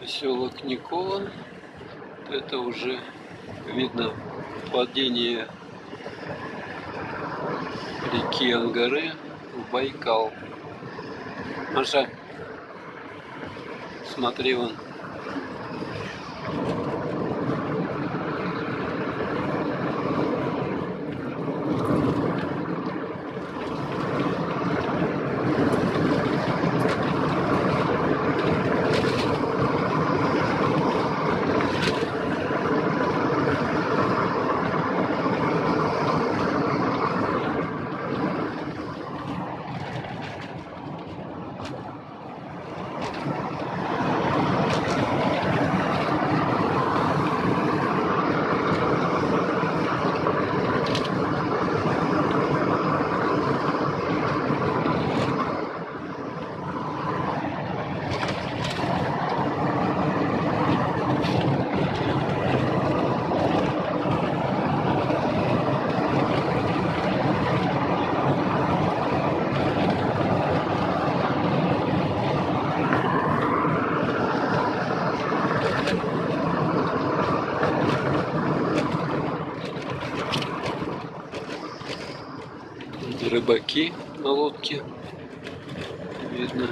Поселок Никола. Это уже видно впадение реки Ангары в Байкал. Маша, смотри вон. Рыбаки на лодке видно.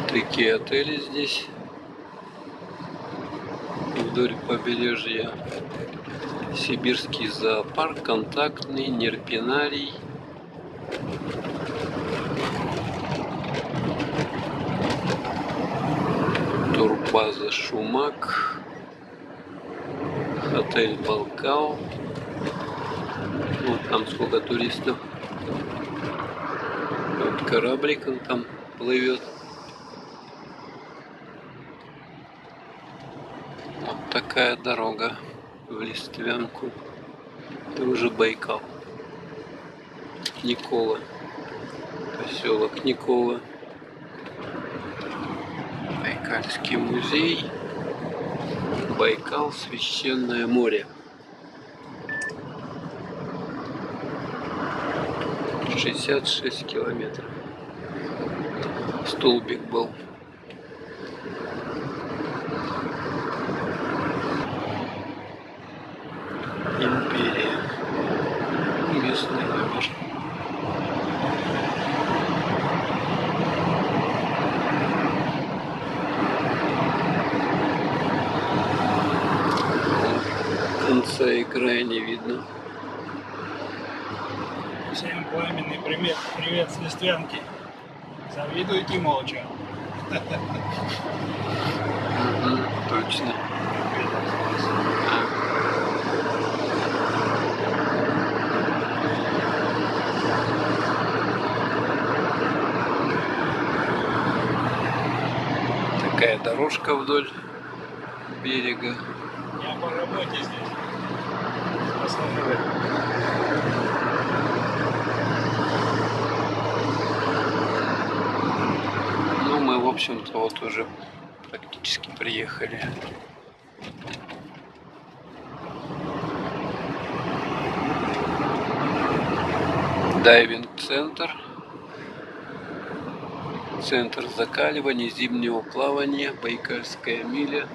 Такие отели здесь вдоль побережья. Сибирский зоопарк, контактный, нерпинарий. Турбаза Шумак. Отель Балкал. Вот там сколько туристов. Вот кораблик он там плывет. Вот такая дорога в Листвянку. Это уже Байкал. Никола. Поселок Никола. Байкальский музей. Байкал, священное море. 66 километров. Столбик был. Империя. Местный номер. Конца экрана не видно. Всем пламенный привет с Листвянки. Завидуйте молча. Точно. Такая дорожка вдоль берега. Я по работе здесь. Пассажиры. Ну, мы, в общем-то, вот уже практически приехали. Дайвинг-центр. Центр закаливания, зимнего плавания, Байкальская миля.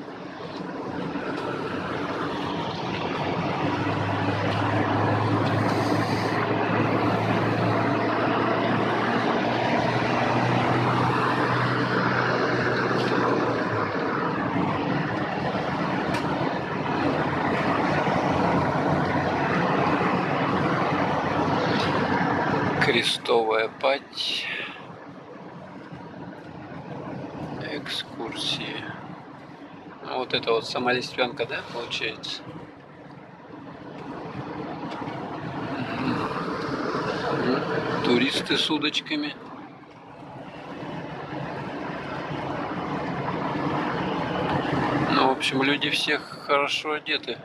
Крестовая Пать. Экскурсии. Вот это вот сама Листвянка, да, получается? Туристы с удочками. Ну, в общем, люди все хорошо одеты.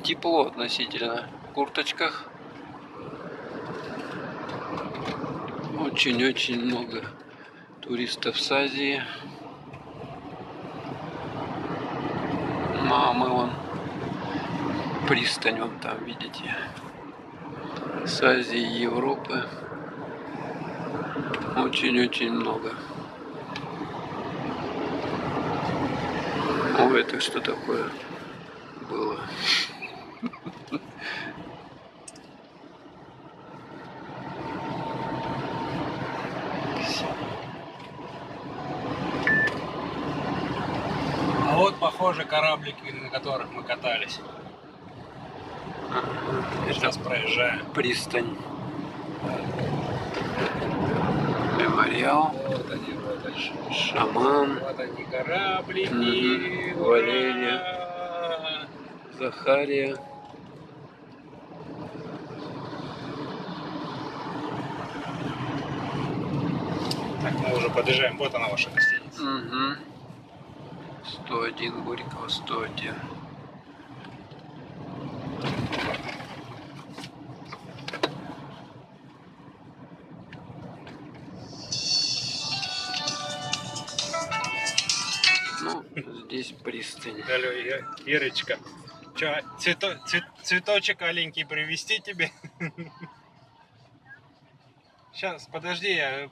Тепло относительно. В курточках. Очень-очень много туристов с Азии. А мы вон пристань, вон там, видите, с Азии и Европы. Очень-очень много. Ой, это что такое было? А вот, похоже, кораблики, на которых мы катались. Сейчас проезжаем. Пристань. Мемориал. Вот они, Шаман. Вот они, кораблики. Мгм. Валерия. Ура! Захария. Так, мы уже подъезжаем. Вот она, ваша гостиница. Угу. 101 Горького, 101. Ну, здесь пристань. Алло, Ирочка. Че, цветочек аленький привезти тебе? Сейчас, подожди, я